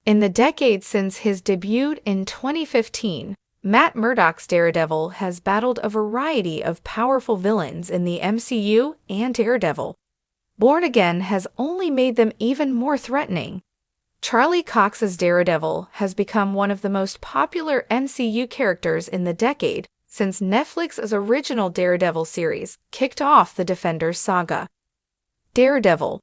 In the decade since his debut in 2015, Matt Murdock's Daredevil has battled a variety of powerful villains in the MCU, and Daredevil Born Again has only made them even more threatening. Charlie Cox's Daredevil has become one of the most popular MCU characters in the decade since Netflix's original Daredevil series kicked off the Defenders saga. Daredevil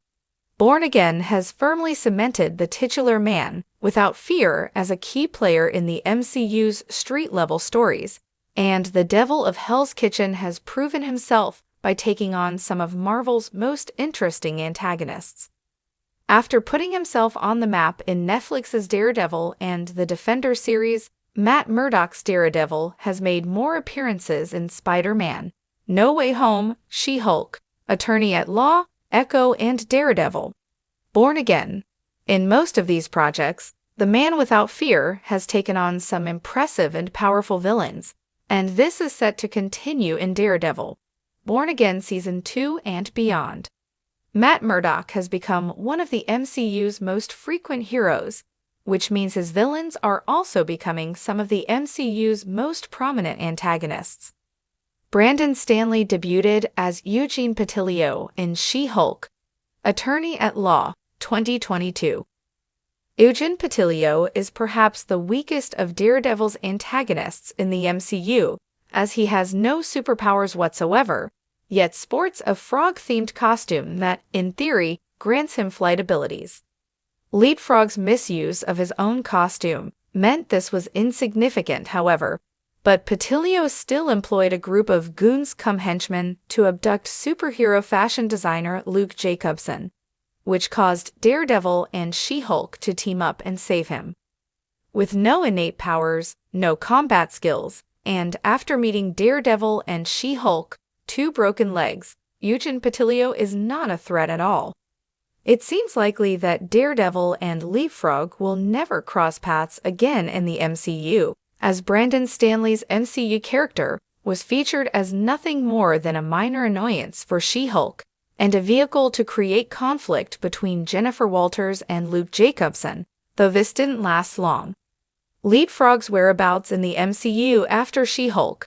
Born Again has firmly cemented the titular man without fear as a key player in the MCU's street-level stories, and the Devil of Hell's Kitchen has proven himself by taking on some of Marvel's most interesting antagonists. After putting himself on the map in Netflix's Daredevil and the Defender series, Matt Murdock's Daredevil has made more appearances in Spider-Man, No Way Home, She-Hulk, Attorney at Law, Echo, and Daredevil Born Again. In most of these projects, the man without fear has taken on some impressive and powerful villains, and this is set to continue in Daredevil Born Again Season 2 and beyond. Matt Murdock has become one of the MCU's most frequent heroes, which means his villains are also becoming some of the MCU's most prominent antagonists. Brandon Stanley debuted as Eugene Patilio in She-Hulk, Attorney at Law, 2022. Eugene Patilio is perhaps the weakest of Daredevil's antagonists in the MCU, as he has no superpowers whatsoever, yet sports a frog-themed costume that, in theory, grants him flight abilities. Leapfrog's misuse of his own costume meant this was insignificant, however, but Patilio still employed a group of goons-cum-henchmen to abduct superhero fashion designer Luke Jacobson, which caused Daredevil and She-Hulk to team up and save him. With no innate powers, no combat skills, and after meeting Daredevil and She-Hulk, two broken legs, Eugene Patilio is not a threat at all. It seems likely that Daredevil and Leapfrog will never cross paths again in the MCU, as Brandon Stanley's MCU character was featured as nothing more than a minor annoyance for She-Hulk and a vehicle to create conflict between Jennifer Walters and Luke Jacobson, though this didn't last long. Leapfrog's whereabouts in the MCU after She-Hulk,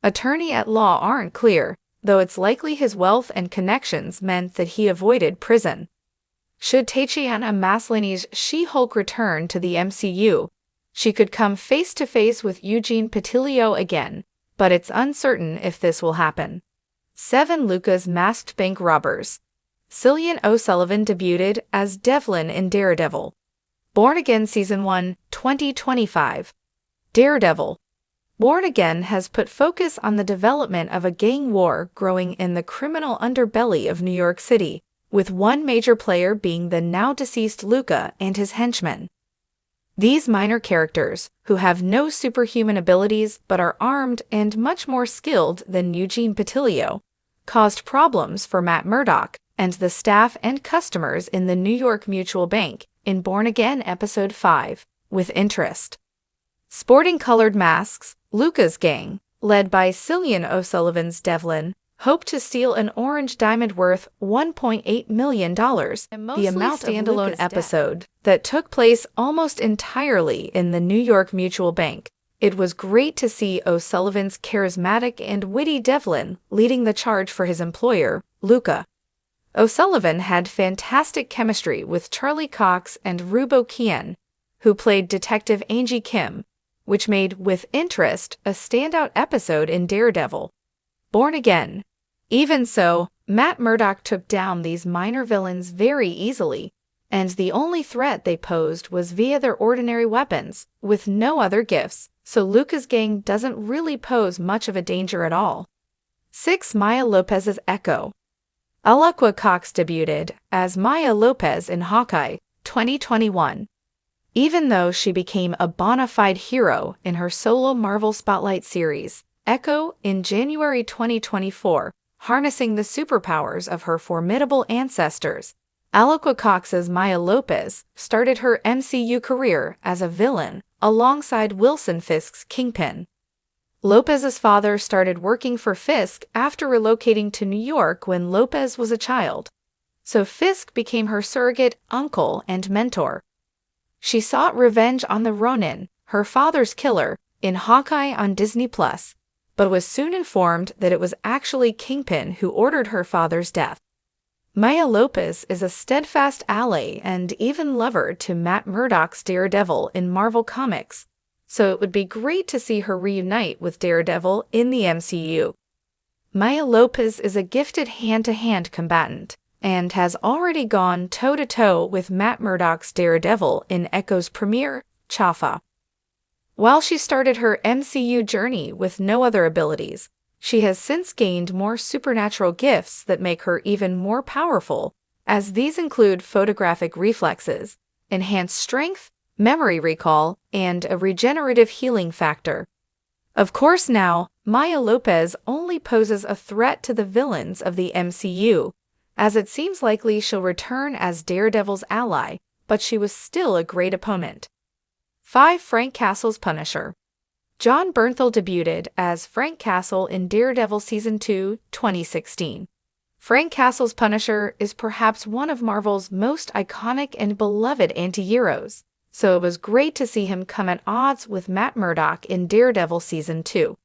Attorney at Law aren't clear, though it's likely his wealth and connections meant that he avoided prison. Should Tatiana Maslany's She-Hulk return to the MCU, she could come face-to-face with Eugene Patilio again, but it's uncertain if this will happen. 7. Luca's Masked Bank Robbers. Cillian O'Sullivan debuted as Devlin in Daredevil Born Again Season 1, 2025. Daredevil Born Again has put focus on the development of a gang war growing in the criminal underbelly of New York City, with one major player being the now-deceased Luca and his henchmen. These minor characters, who have no superhuman abilities but are armed and much more skilled than Eugene Patilio, caused problems for Matt Murdock and the staff and customers in the New York Mutual Bank in Born Again Episode 5, with interest. Sporting colored masks, Luca's gang, led by Cillian O'Sullivan's Devlin, hoped to steal an orange diamond worth $1.8 million, the amount standalone episode that took place almost entirely in the New York Mutual Bank. It was great to see O'Sullivan's charismatic and witty Devlin leading the charge for his employer, Luca. O'Sullivan had fantastic chemistry with Charlie Cox and Rubo Kien, who played Detective Angie Kim, which made With Interest a standout episode in Daredevil Born Again. Even so, Matt Murdock took down these minor villains very easily, and the only threat they posed was via their ordinary weapons, with no other gifts, so Luca's gang doesn't really pose much of a danger at all. 6. Maya Lopez's Echo. Alaqua Cox debuted as Maya Lopez in Hawkeye, 2021. Even though she became a bona fide hero in her solo Marvel Spotlight series, Echo, in January 2024, harnessing the superpowers of her formidable ancestors, Alaqua Cox's Maya Lopez started her MCU career as a villain alongside Wilson Fisk's Kingpin. Lopez's father started working for Fisk after relocating to New York when Lopez was a child, so Fisk became her surrogate uncle and mentor. She sought revenge on the Ronin, her father's killer, in Hawkeye on Disney+, but was soon informed that it was actually Kingpin who ordered her father's death. Maya Lopez is a steadfast ally and even lover to Matt Murdock's Daredevil in Marvel Comics, so it would be great to see her reunite with Daredevil in the MCU. Maya Lopez is a gifted hand-to-hand combatant and has already gone toe-to-toe with Matt Murdock's Daredevil in Echo's premiere, Chafa. While she started her MCU journey with no other abilities, she has since gained more supernatural gifts that make her even more powerful, as these include photographic reflexes, enhanced strength, memory recall, and a regenerative healing factor. Of course now, Maya Lopez only poses a threat to the villains of the MCU, as it seems likely she'll return as Daredevil's ally, but she was still a great opponent. 5. Frank Castle's Punisher. Jon Bernthal debuted as Frank Castle in Daredevil Season 2, 2016. Frank Castle's Punisher is perhaps one of Marvel's most iconic and beloved anti-heroes, so it was great to see him come at odds with Matt Murdock in Daredevil Season 2.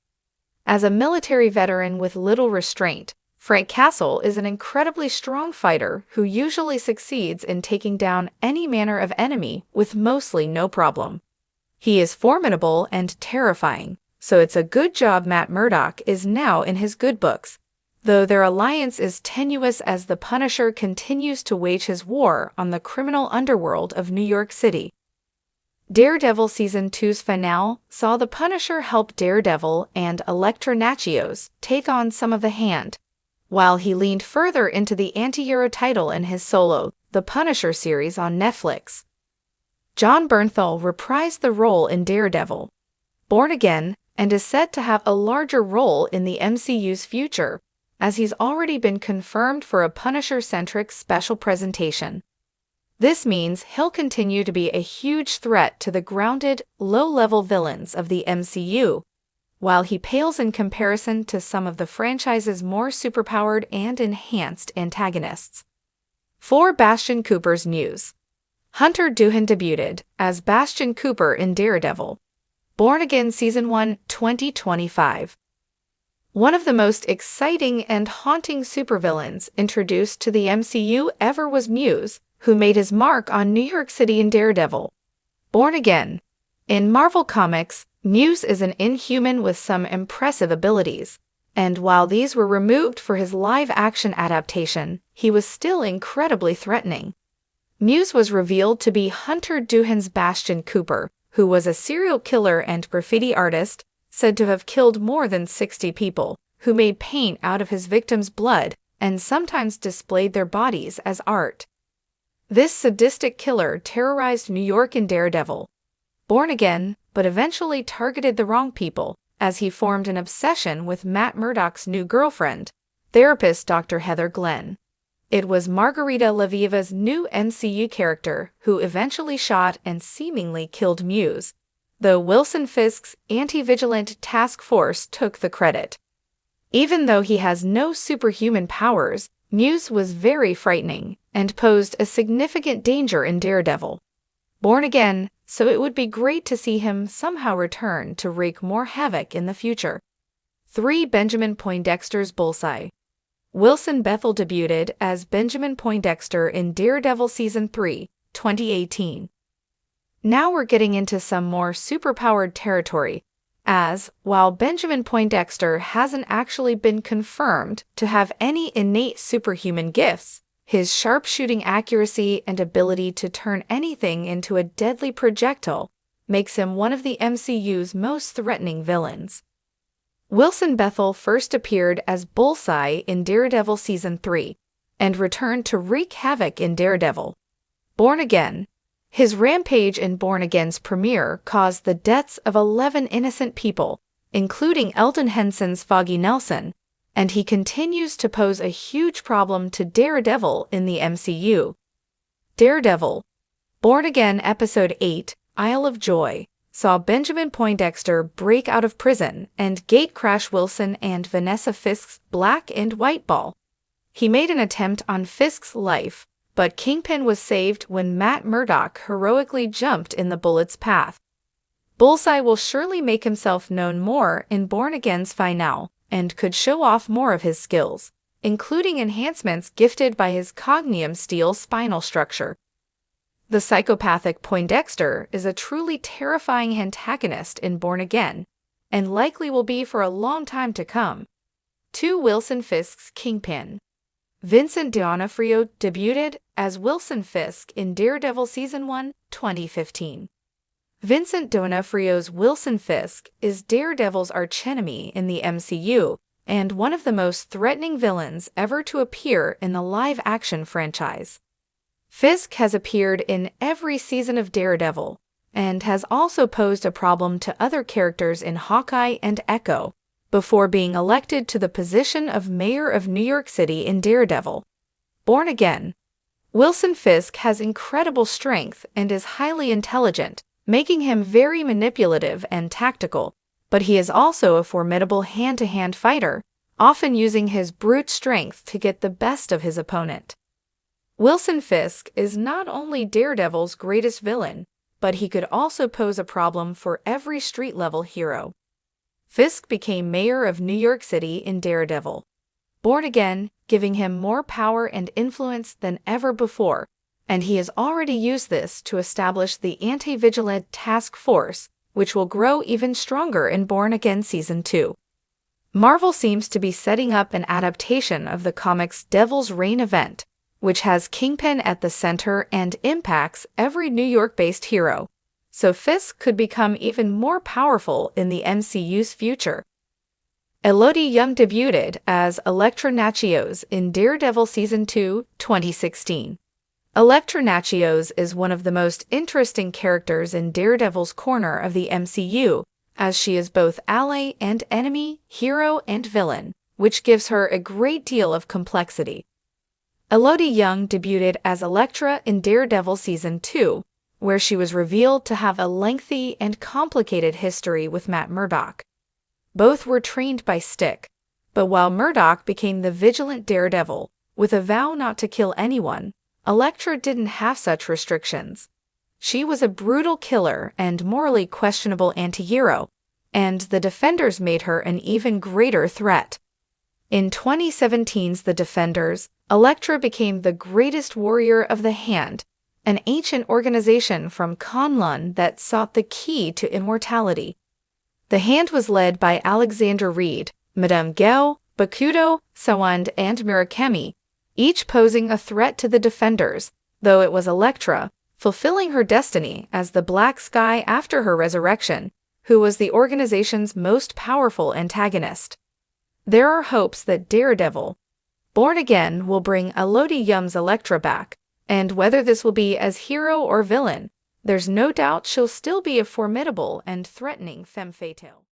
As a military veteran with little restraint, Frank Castle is an incredibly strong fighter who usually succeeds in taking down any manner of enemy with mostly no problem. He is formidable and terrifying, so it's a good job Matt Murdock is now in his good books, though their alliance is tenuous as the Punisher continues to wage his war on the criminal underworld of New York City. Daredevil Season 2's finale saw the Punisher help Daredevil and Elektra Natchios take on some of the Hand, while he leaned further into the anti-hero title in his solo, The Punisher series on Netflix. Jon Bernthal reprised the role in Daredevil, Born Again, and is set to have a larger role in the MCU's future, as he's already been confirmed for a Punisher-centric special presentation. This means he'll continue to be a huge threat to the grounded, low-level villains of the MCU, while he pales in comparison to some of the franchise's more superpowered and enhanced antagonists. 4. Bastion Cooper's News. Hunter Doohan debuted as Bastion Cooper in Daredevil, Born Again Season 1, 2025. One of the most exciting and haunting supervillains introduced to the MCU ever was Muse, who made his mark on New York City in Daredevil, Born Again. In Marvel Comics, Muse is an Inhuman with some impressive abilities, and while these were removed for his live-action adaptation, he was still incredibly threatening. Muse was revealed to be Hunter Doohan's Bastion Cooper, who was a serial killer and graffiti artist, said to have killed more than 60 people, who made paint out of his victims' blood and sometimes displayed their bodies as art. This sadistic killer terrorized New York in Daredevil, Born Again, but eventually targeted the wrong people, as he formed an obsession with Matt Murdock's new girlfriend, therapist Dr. Heather Glenn. It was Margarita Laviva's new MCU character who eventually shot and seemingly killed Muse, though Wilson Fisk's anti-vigilant task force took the credit. Even though he has no superhuman powers, Muse was very frightening and posed a significant danger in Daredevil, Born Again, so it would be great to see him somehow return to wreak more havoc in the future. 3. Benjamin Poindexter's Bullseye. Wilson Bethel debuted as Benjamin Poindexter in Daredevil Season 3, 2018. Now we're getting into some more superpowered territory, as, while Benjamin Poindexter hasn't actually been confirmed to have any innate superhuman gifts, his sharpshooting accuracy and ability to turn anything into a deadly projectile makes him one of the MCU's most threatening villains. Wilson Bethel first appeared as Bullseye in Daredevil Season 3, and returned to wreak havoc in Daredevil, Born Again. His rampage in Born Again's premiere caused the deaths of 11 innocent people, including Elton Henson's Foggy Nelson, and he continues to pose a huge problem to Daredevil in the MCU. Daredevil, Born Again Episode 8, Isle of Joy, saw Benjamin Poindexter break out of prison and gatecrash Wilson and Vanessa Fisk's Black and White Ball. He made an attempt on Fisk's life, but Kingpin was saved when Matt Murdock heroically jumped in the bullet's path. Bullseye will surely make himself known more in Born Again's finale and could show off more of his skills, including enhancements gifted by his cognium steel spinal structure. The psychopathic Poindexter is a truly terrifying antagonist in Born Again, and likely will be for a long time to come. 2. Wilson Fisk's Kingpin. Vincent D'Onofrio debuted as Wilson Fisk in Daredevil Season 1, 2015. Vincent D'Onofrio's Wilson Fisk is Daredevil's archenemy in the MCU and one of the most threatening villains ever to appear in the live-action franchise. Fisk has appeared in every season of Daredevil and has also posed a problem to other characters in Hawkeye and Echo before being elected to the position of Mayor of New York City in Daredevil. Born Again. Wilson Fisk has incredible strength and is highly intelligent, making him very manipulative and tactical, but he is also a formidable hand-to-hand fighter, often using his brute strength to get the best of his opponent. Wilson Fisk is not only Daredevil's greatest villain, but he could also pose a problem for every street-level hero. Fisk became mayor of New York City in Daredevil. Born Again, giving him more power and influence than ever before, and he has already used this to establish the Anti-Vigilante Task Force, which will grow even stronger in Born Again Season 2. Marvel seems to be setting up an adaptation of the comics' Devil's Reign event, which has Kingpin at the center and impacts every New York-based hero, so Fisk could become even more powerful in the MCU's future. Elodie Yung debuted as Elektra Natchios in Daredevil Season 2, 2016. Elektra Natchios is one of the most interesting characters in Daredevil's corner of the MCU, as she is both ally and enemy, hero and villain, which gives her a great deal of complexity. Elodie Yung debuted as Elektra in Daredevil Season 2, where she was revealed to have a lengthy and complicated history with Matt Murdock. Both were trained by Stick, but while Murdock became the vigilant Daredevil, with a vow not to kill anyone, Elektra didn't have such restrictions. She was a brutal killer and morally questionable anti-hero, and the Defenders made her an even greater threat. In 2017's The Defenders, Elektra became the greatest warrior of the Hand, an ancient organization from Kunlun that sought the key to immortality. The Hand was led by Alexander Reed, Madame Gao, Bakuto, Sawand, and Murakami, each posing a threat to the Defenders, though it was Elektra, fulfilling her destiny as the Black Sky after her resurrection, who was the organization's most powerful antagonist. There are hopes that Daredevil, Born Again will bring Elodie Yung's Elektra back, and whether this will be as hero or villain, there's no doubt she'll still be a formidable and threatening femme fatale.